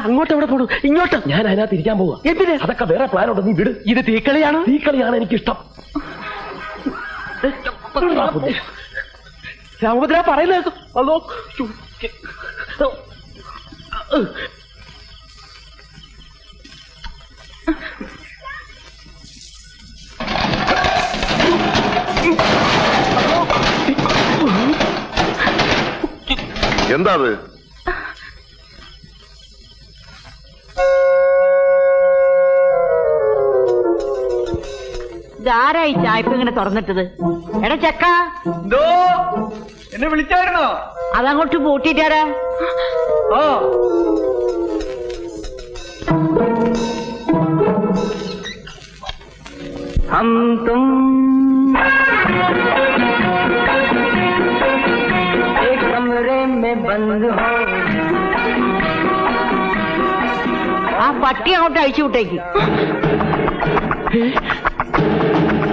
അങ്ങോട്ട് എവിടെ പോണു? ഇങ്ങോട്ട്. ഞാൻ അതിനകത്ത് ഇരിക്കാൻ പോവാ. എന്തിന്? അതൊക്കെ വേറെ പ്ലാനുണ്ട്, നീ വിട്. ഇത് തീക്കളിയാണ്. തീക്കളിയാണ് എനിക്കിഷ്ടം. രാമഭദ്ര പറയുന്നത് അതോ എന്താ അത്? ഇതാരായി ചായപ്പ് ഇങ്ങനെ തുറന്നിട്ടത്? എടാ ചക്ക, എന്നെ വിളിച്ചായിരുന്നോ? അതങ്ങോട്ട് പൂട്ടിട്ടാരാ? ഓ ഹം തും एक कमरे में बंद हो. ആ പട്ടി അങ്ങോട്ട് അഴിച്ചു വിട്ടേക്ക്.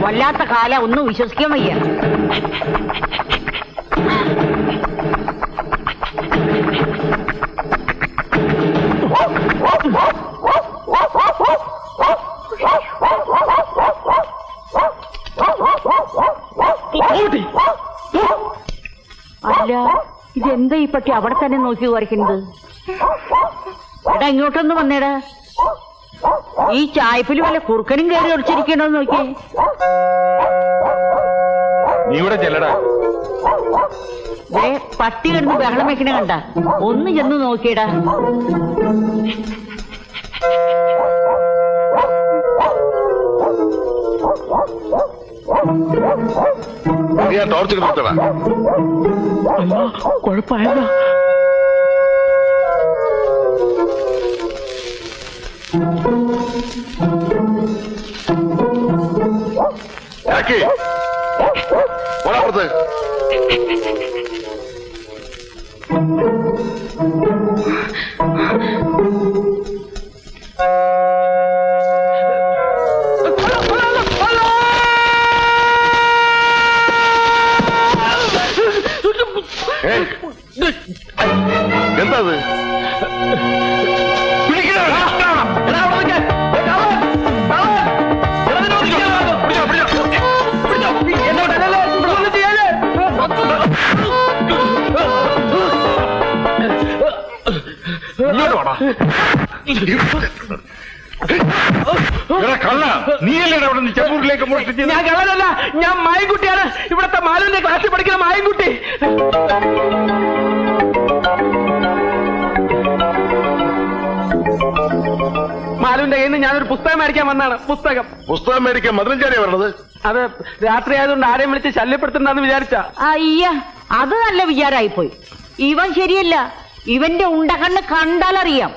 വല്ലാത്ത കാല, ഒന്നും വിശ്വസിക്കാൻ വയ്യ. അല്ല, ഇതെന്താ ഈ പട്ടി അവിടെ തന്നെ നോക്കി വരയ്ക്കുന്നത്? എടാ ഇങ്ങോട്ടൊന്ന് വന്നേടാ. ഈ ചായപ്പിൽ വല്ല കുറുക്കനും കയറി ഒളിച്ചിരിക്കണോ നോക്കിയേ. നീ ഇവിടെ ചെല്ലടാ. പട്ടി കിടന്ന് ബഹളം വെക്കണ കണ്ട, ഒന്ന് ചെന്ന് നോക്കിയടാ. ടോർച്ച് നിർത്തടാ. കുഴപ്പമായല്ലോ. ഓടാപ്പുറത്ത്. എന്താ അത്? ചെമ്പൂരിലേക്ക് ഞാൻ കള്ളനല്ല, ഞാൻ മായൻകുട്ടിയാണ്. ഇവിടത്തെ മാലുവിന്റെ ക്ലാസ്സിൽ പഠിക്കുന്ന മായൻകുട്ടി. മാലുവിന്റെ കയ്യിൽ നിന്ന് ഞാനൊരു പുസ്തകം മേടിക്കാൻ വന്നാണ്. പുസ്തകം മേടിക്കാൻ മധുരഞ്ചാരിയാ വരണത്? അത് രാത്രി ആയതുകൊണ്ട് ആരെയും വിളിച്ച് ശല്യപ്പെടുത്തണ്ടെന്ന് വിചാരിച്ച. അയ്യ, അത് നല്ല വിചാരായിപ്പോയി. ഇവൻ ശരിയല്ല. ഇവന്റെ ഉണ്ടകണ്ണ് കണ്ടാലറിയാം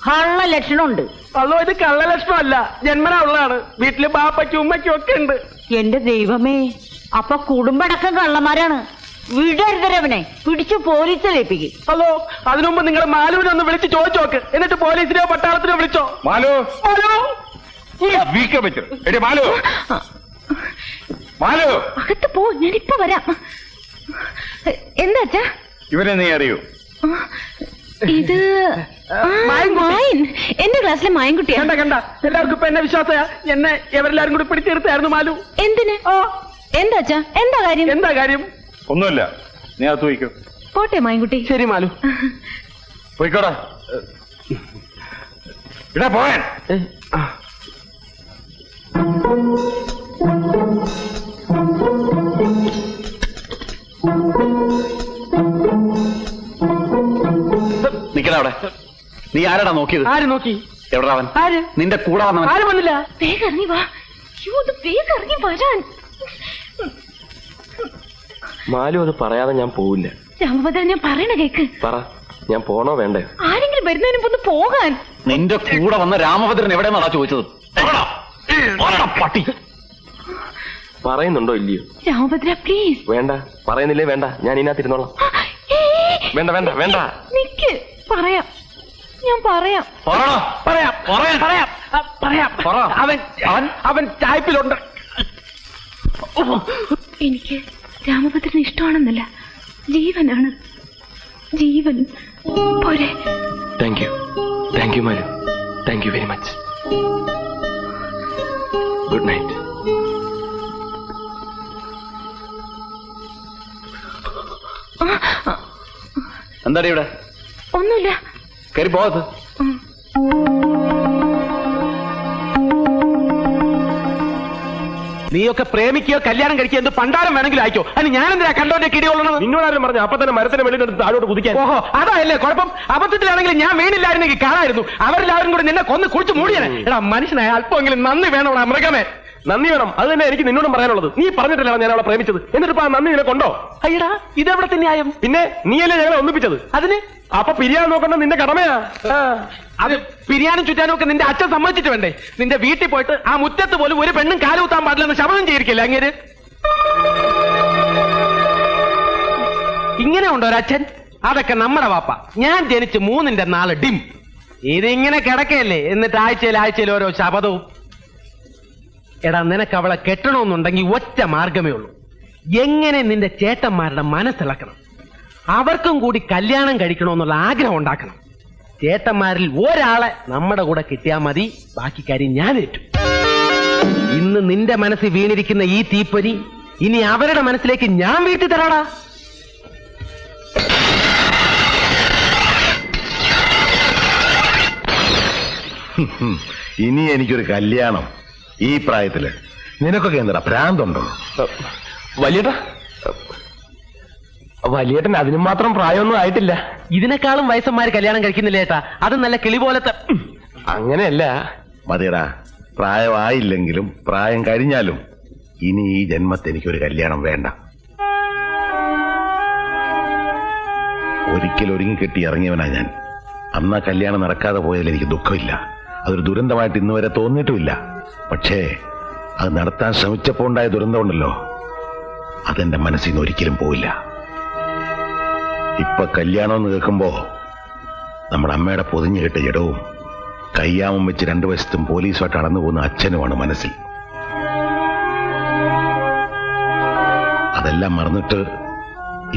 കള്ള ലക്ഷണമുണ്ട്. അതോ ഇത് കള്ള ലക്ഷണമല്ല, ജന്മനാ ഉള്ളതാണ്. വീട്ടില് ബാപ്പയ്ക്കും ഉമ്മയ്ക്കും ഒക്കെ ഉണ്ട്. എന്റെ ദൈവമേ, അപ്പൊ കുടുംബടക്കം കള്ളന്മാരാണ്. വിടരുതരവനെ പിടിച്ചു പോലീസിലേപ്പിക്കും. അതോ അതിനുമുമ്പ് നിങ്ങൾ മാലുവിനെ ഒന്ന് വിളിച്ച് ചോദിച്ചു നോക്ക്. എന്നിട്ട് പോലീസിനെയോ പട്ടാളത്തിനോ വിളിച്ചോ. മാലു മാലു അകത്ത് പോ, ഞാനിപ്പോ വരാം. എന്താ ഇവനെ നീ അറിയൂ? ഇത് എന്റെ ക്ലാസ്സിലെ മായൻകുട്ടിയാ. കണ്ട എല്ലാവർക്കും ഇപ്പൊ എന്നെ വിശ്വാസ. എന്നെ എവരെല്ലാരും കൂടി പിടിച്ചെടുത്തായിരുന്നു മാലു. എന്തിന്? എന്താ എന്താ കാര്യം? ഒന്നുമില്ല, നീ അകത്ത് പോയിക്കോ. പോട്ടെ മായൻകുട്ടി. ശരി മാലു, പോയിക്കോടാ. ഇടാ പോയാൻ. നിക്കടാ അവിടെ. നീ ആരാടാ നോക്കിയത്? ആര് നോക്കി? എവിടാ അവൻ? ആര്? നിന്റെ കൂടെ വന്നവൻ. ആരും വന്നില്ല. വേഗം ഇറങ്ങി വാ. വേഗം ഇറങ്ങി വരാൻ. മാലു അത് പറയാതെ ഞാൻ പോവില്ല. രാമഭദ്ര, ഞാൻ പറയണ കേക്ക്. പറ, ഞാൻ പോണോ വേണ്ടേ? ആരെങ്കിലും വരുന്നതിന് മുമ്പ് പോകാൻ. നിന്റെ കൂടെ വന്ന രാമഭദ്രൻ എവിടെയെന്നാ ചോദിച്ചത്? പട്ടി പറയുന്നുണ്ടോ ഇല്ലയോ? രാമഭദ്ര പ്ലീസ്. വേണ്ട, പറയുന്നില്ലേ വേണ്ട, ഞാൻ ഇതിനകത്തിരുന്നോളാം. വേണ്ട വേണ്ട വേണ്ട, നിക്ക്. പറയാം, ഞാൻ പറയാം. അവൻ ചായ്പിലുണ്ട്. എനിക്ക് രാമഭദ്രന് ഇഷ്ടമാണെന്നല്ല, ജീവനാണ്. ജീവൻ പോരെ. Thank you. Thank you Malu, thank you very much. Good night. എന്താടി ഇവിടെ? ഒന്നുമില്ല. കയറി പോകത്ത്. നീയൊക്കെ പ്രേമിക്കുകയോ കല്യാണം കഴിക്കുകയോ എന്ത് പണ്ടാരം വേണമെങ്കിലും അയക്കോ. അതിന് ഞാനെന്തിനാ കണ്ടോന്റെ കിടികൊള്ളണം? നിന്നോടാരും പറഞ്ഞു അപ്പൊ തന്നെ മരത്തിന് വെളിയിൽ എടുത്ത് താഴോട്ട് കുതിക്കാൻ. ഓഹോ, അതായല്ലേ കുഴപ്പം. അബദ്ധത്തിലാണെങ്കിൽ ഞാൻ വീണില്ലായിരുന്നെങ്കിൽ കാണായിരുന്നു. അവരെല്ലാവരും കൂടി നിന്നെ കൊന്ന് കുളിച്ച് മൂടിയാണ്. എടാ മനുഷ്യനായ അല്പമെങ്കിലും നന്ദി വേണോടാ മൃഗമേ. നന്ദി വേണം. അത് തന്നെ എനിക്ക് നിന്നോടും പറയാനുള്ളത്. നീ പറഞ്ഞിട്ടില്ല ഞാൻ അവളെ പ്രേമിച്ചത്. എന്നിട്ട് ആ നന്ദി നിനക്കൊണ്ടോ? അയ്യടാ, ഇതെവിടത്തെ ന്യായം? പിന്നെ നീയല്ലേ ഞങ്ങളെ ഒന്നിപ്പിച്ചത്. അതിന് അപ്പൊ പിരിയാൻ നോക്കണ്ട നിന്റെ കടമയാ. അത് പിരിയാനും ചുറ്റാനും ഒക്കെ നിന്റെ അച്ഛൻ സമ്മതിച്ചിട്ട് വേണ്ടേ? നിന്റെ വീട്ടിൽ പോയിട്ട് ആ മുറ്റത്ത് പോലും ഒരു പെണ്ണും കാലുകുത്താൻ പാടില്ലെന്ന് ശപഥം ചെയ്തിരിക്കില്ല അങ്ങേര്. ഇങ്ങനെ ഉണ്ടോ ഒരച്ഛൻ? അതൊക്കെ നമ്മുടെ വാപ്പ. ഞാൻ ജനിച്ച് 3ന്റെ 4 ഡിം. ഇതിങ്ങനെ കിടക്കയല്ലേ, എന്നിട്ട് ആഴ്ചയിൽ ഓരോ ശപഥവും. എടാ, നിനക്ക് അവളെ കെട്ടണമെന്നുണ്ടെങ്കിൽ ഒറ്റ മാർഗമേ ഉള്ളൂ. എങ്ങനെ നിന്റെ ചേട്ടന്മാരുടെ മനസ്സിളക്കണം. അവർക്കും കൂടി കല്യാണം കഴിക്കണമെന്നുള്ള ആഗ്രഹം ഉണ്ടാക്കണം. ചേട്ടന്മാരിൽ ഒരാളെ നമ്മുടെ കൂടെ കിട്ടിയാൽ മതി, ബാക്കി കാര്യം ഞാൻ ഏറ്റു. ഇന്ന് നിന്റെ മനസ്സിൽ വീണിരിക്കുന്ന ഈ തീപ്പൊരി ഇനി അവരുടെ മനസ്സിലേക്ക് ഞാൻ വീട്ടി തരാടാ. ഇനി എനിക്കൊരു കല്യാണം ഈ പ്രായത്തില് നിനക്കൊക്കെ എന്താ ഭ്രാന്തുണ്ടോ? വലിയേട്ടൻ അതിനും മാത്രം പ്രായമൊന്നും ആയിട്ടില്ല. ഇതിനേക്കാളും വയസ്സന്മാര് കല്യാണം കഴിക്കുന്നില്ല ഏട്ടാ. അത് നല്ല കിളി പോലത്തെ. അങ്ങനെയല്ല. മതിയടാ, പ്രായമായില്ലെങ്കിലും പ്രായം കഴിഞ്ഞാലും ഇനി ഈ ജന്മത്തെ എനിക്കൊരു കല്യാണം വേണ്ട. ഒരിക്കൽ ഒരുങ്ങിക്കെട്ടി ഇറങ്ങിയവനാ ഞാൻ. അന്ന് ആ കല്യാണം നടക്കാതെ പോയതിൽ എനിക്ക് ദുഃഖമില്ല. അതൊരു ദുരന്തമായിട്ട് ഇന്ന് വരെ തോന്നിയിട്ടുമില്ല. പക്ഷേ അത് നടത്താൻ ശ്രമിച്ചപ്പോൾ ഉണ്ടായ ദുരന്തമുണ്ടല്ലോ, അതെന്റെ മനസ്സിൽ നിന്ന് ഒരിക്കലും പോയില്ല. ഇപ്പൊ കല്യാണം എന്ന് കേൾക്കുമ്പോ നമ്മുടെ അമ്മയുടെ പൊതിഞ്ഞു കെട്ട ജഡവും കയ്യാമം വെച്ച് 2 വശത്തും പോലീസുമായിട്ട് അടന്നു പോകുന്ന അച്ഛനുമാണ് മനസ്സിൽ. അതെല്ലാം മറന്നിട്ട്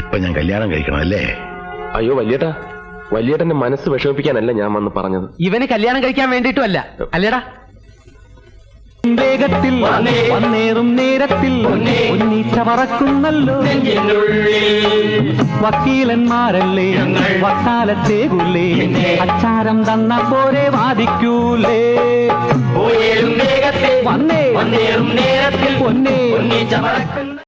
ഇപ്പൊ ഞാൻ കല്യാണം കഴിക്കണം അല്ലേ? അയ്യോ വലിയേട്ടാ, വലിയേട്ടന്റെ മനസ്സ് വിഷമിപ്പിക്കാനല്ല ഞാൻ വന്ന് പറഞ്ഞത്. ഇവന് കല്യാണം കഴിക്കാൻ വേണ്ടിയിട്ടുമല്ല അല്ലേടാ. വേഗത്തിൽ വന്നേറും നേരത്തിൽ ഉന്നീച്ച പറക്കുന്നല്ലോ വക്കീലന്മാരല്ലേ വക്കാലത്തേകുല്ലേ അച്ചാരം തന്ന പോരെ വാദിക്കൂലേ വന്നേ പൊന്നേ